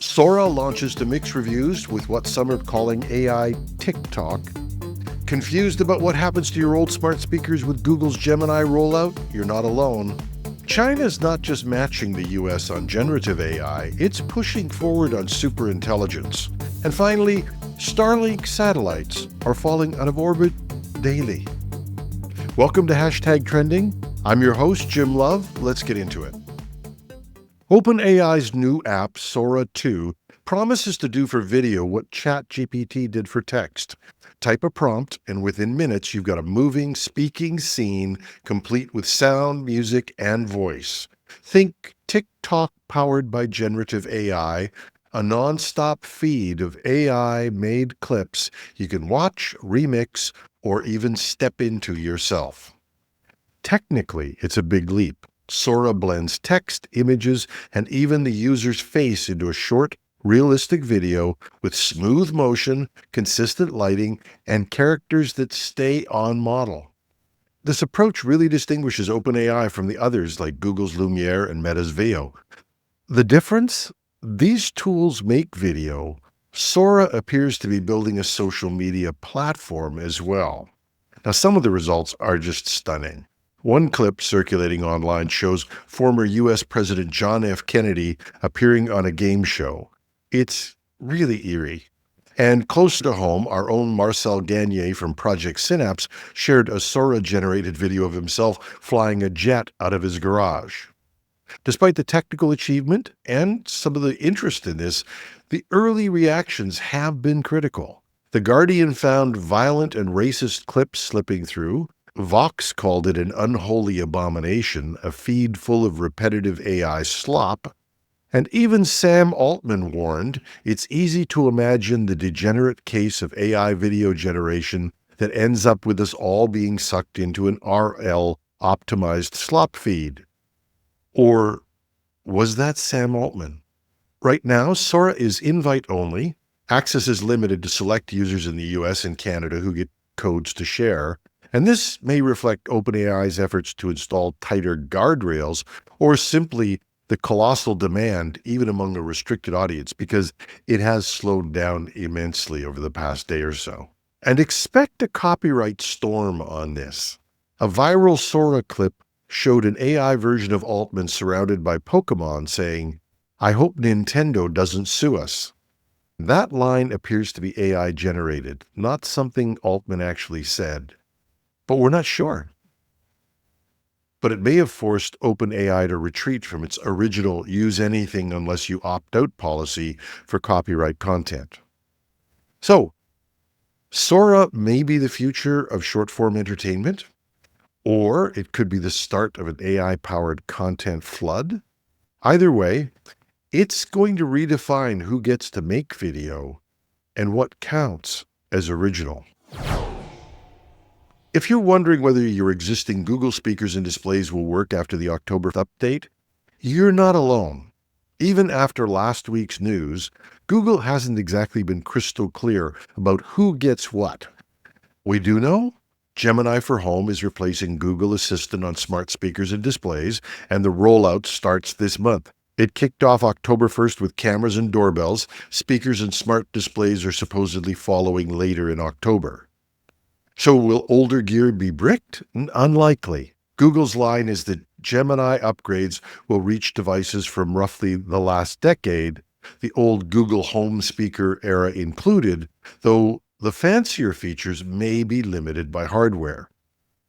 Sora launches to mixed reviews with what some are calling AI TikTok. Confused about what happens to your old smart speakers with Google's Gemini rollout? You're not alone. China's not just matching the US on generative AI, it's pushing forward on superintelligence. And finally, Starlink satellites are falling out of orbit daily. Welcome to Hashtag Trending. I'm your host, Jim Love. Let's get into it. OpenAI's new app, Sora 2, promises to do for video what ChatGPT did for text. Type a prompt, and within minutes, you've got a moving, speaking scene complete with sound, music, and voice. Think TikTok powered by generative AI, a non-stop feed of AI-made clips you can watch, remix, or even step into yourself. Technically, it's a big leap. Sora blends text, images, and even the user's face into a short, realistic video with smooth motion, consistent lighting, and characters that stay on model. This approach really distinguishes OpenAI from the others like Google's Lumiere and Meta's Veo. The difference? These tools make video. Sora appears to be building a social media platform as well. Now, some of the results are just stunning. One clip circulating online shows former U.S. President John F. Kennedy appearing on a game show. It's really eerie. And close to home, our own Marcel Gagné from Project Synapse shared a Sora-generated video of himself flying a jet out of his garage. Despite the technical achievement and some of the interest in this, the early reactions have been critical. The Guardian found violent and racist clips slipping through. Vox called it an unholy abomination, a feed full of repetitive AI slop. And even Sam Altman warned it's easy to imagine the degenerate case of AI video generation that ends up with us all being sucked into an RL-optimized slop feed. Or was that Sam Altman? Right now, Sora is invite-only. Access is limited to select users in the US and Canada who get codes to share. And this may reflect OpenAI's efforts to install tighter guardrails or simply the colossal demand even among a restricted audience because it has slowed down immensely over the past day or so. And expect a copyright storm on this. A viral Sora clip showed an AI version of Altman surrounded by Pokemon saying, "I hope Nintendo doesn't sue us." That line appears to be AI generated, not something Altman actually said. But we're not sure. But it may have forced OpenAI to retreat from its original use anything unless you opt out policy for copyright content. So, Sora may be the future of short-form entertainment, or it could be the start of an AI-powered content flood. Either way, it's going to redefine who gets to make video and what counts as original. If you're wondering whether your existing Google speakers and displays will work after the October update, you're not alone. Even after last week's news, Google hasn't exactly been crystal clear about who gets what. We do know Gemini for Home is replacing Google Assistant on smart speakers and displays, and the rollout starts this month. It kicked off October 1st with cameras and doorbells. Speakers and smart displays are supposedly following later in October. So will older gear be bricked? Unlikely. Google's line is that Gemini upgrades will reach devices from roughly the last decade, the old Google Home speaker era included, though the fancier features may be limited by hardware.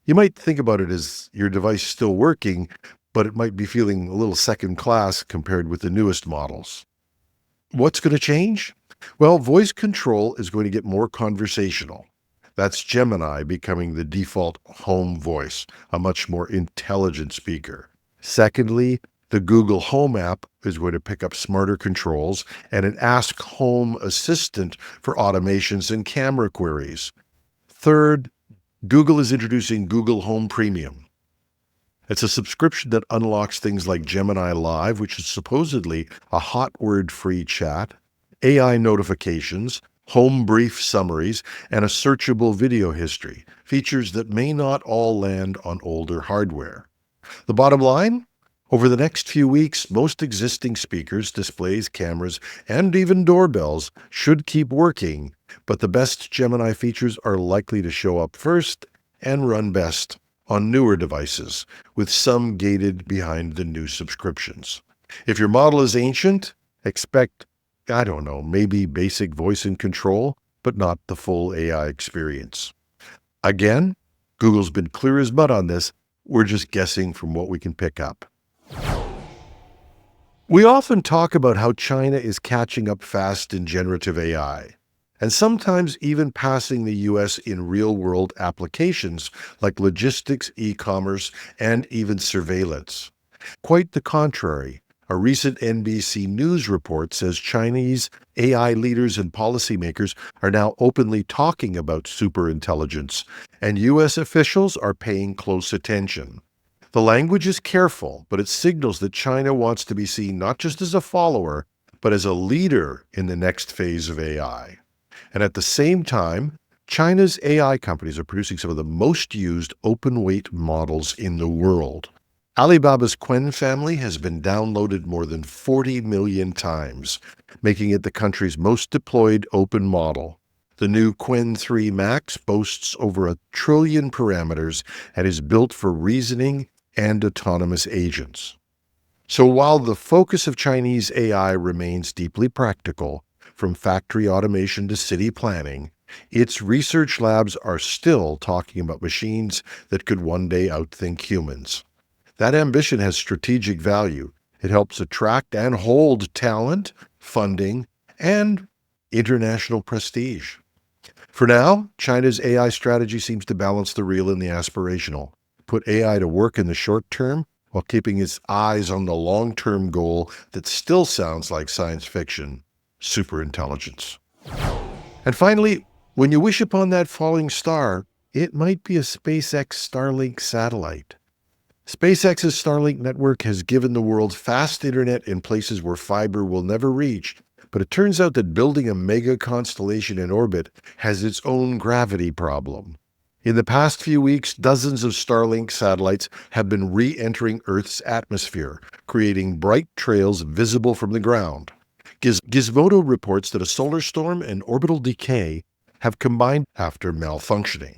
You might think about it as your device still working, but it might be feeling a little second class compared with the newest models. What's going to change? Well, voice control is going to get more conversational. That's Gemini becoming the default home voice, a much more intelligent speaker. Secondly, the Google Home app is going to pick up smarter controls and an Ask Home Assistant for automations and camera queries. Third, Google is introducing Google Home Premium. It's a subscription that unlocks things like Gemini Live, which is supposedly a hot word-free chat, AI notifications, home brief summaries, and a searchable video history, features that may not all land on older hardware. The bottom line? Over the next few weeks, most existing speakers, displays, cameras, and even doorbells should keep working, but the best Gemini features are likely to show up first and run best on newer devices, with some gated behind the new subscriptions. If your model is ancient, expect, maybe basic voice and control, but not the full AI experience. Again, Google's been clear as mud on this. We're just guessing from what we can pick up. We often talk about how China is catching up fast in generative AI, and sometimes even passing the US in real-world applications like logistics, e-commerce, and even surveillance. Quite the contrary. A recent NBC News report says Chinese AI leaders and policymakers are now openly talking about superintelligence, and US officials are paying close attention. The language is careful, but it signals that China wants to be seen not just as a follower, but as a leader in the next phase of AI. And at the same time, China's AI companies are producing some of the most used open-weight models in the world. Alibaba's Qwen family has been downloaded more than 40 million times, making it the country's most deployed open model. The new Qwen 3 Max boasts over 1 trillion parameters and is built for reasoning and autonomous agents. So while the focus of Chinese AI remains deeply practical, from factory automation to city planning, its research labs are still talking about machines that could one day outthink humans. That ambition has strategic value. It helps attract and hold talent, funding, and international prestige. For now, China's AI strategy seems to balance the real and the aspirational, put AI to work in the short term while keeping its eyes on the long-term goal that still sounds like science fiction, superintelligence. And finally, when you wish upon that falling star, it might be a SpaceX Starlink satellite. SpaceX's Starlink network has given the world fast internet in places where fiber will never reach, but it turns out that building a mega constellation in orbit has its own gravity problem. In the past few weeks, dozens of Starlink satellites have been re-entering Earth's atmosphere, creating bright trails visible from the ground. Gizmodo reports that a solar storm and orbital decay have combined after malfunctioning.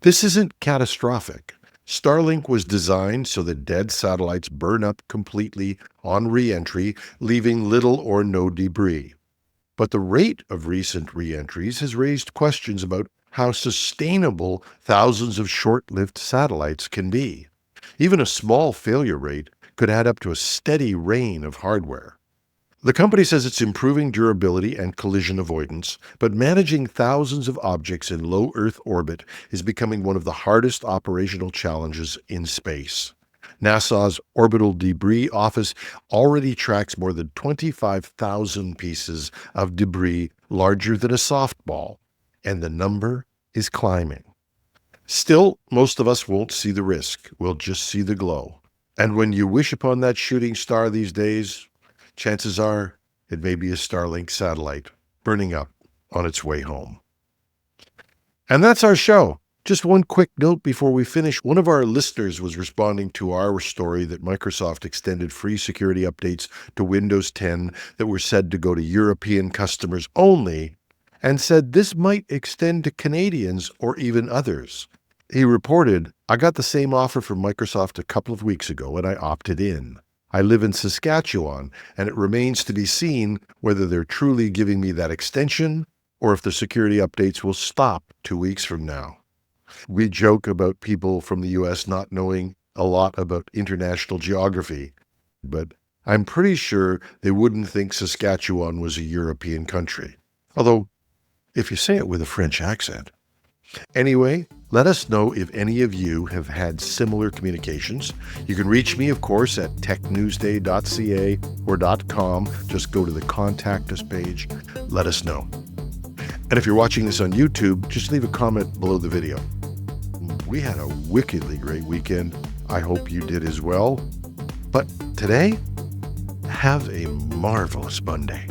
This isn't catastrophic. Starlink was designed so that dead satellites burn up completely on re-entry, leaving little or no debris. But the rate of recent re-entries has raised questions about how sustainable thousands of short-lived satellites can be. Even a small failure rate could add up to a steady rain of hardware. The company says it's improving durability and collision avoidance, but managing thousands of objects in low Earth orbit is becoming one of the hardest operational challenges in space. NASA's Orbital Debris Office already tracks more than 25,000 pieces of debris larger than a softball, and the number is climbing. Still, most of us won't see the risk. We'll just see the glow. And when you wish upon that shooting star these days, chances are it may be a Starlink satellite burning up on its way home. And that's our show. Just one quick note before we finish. One of our listeners was responding to our story that Microsoft extended free security updates to Windows 10 that were said to go to European customers only, and said this might extend to Canadians or even others. He reported, "I got the same offer from Microsoft a couple of weeks ago and I opted in. I live in Saskatchewan, and it remains to be seen whether they're truly giving me that extension or if the security updates will stop 2 weeks from now." We joke about people from the US not knowing a lot about international geography, but I'm pretty sure they wouldn't think Saskatchewan was a European country. Although, if you say it with a French accent. Anyway, let us know if any of you have had similar communications. You can reach me, of course, at technewsday.ca or .com. Just go to the Contact Us page. Let us know. And if you're watching this on YouTube, just leave a comment below the video. We had a wickedly great weekend. I hope you did as well. But today, have a marvelous Monday.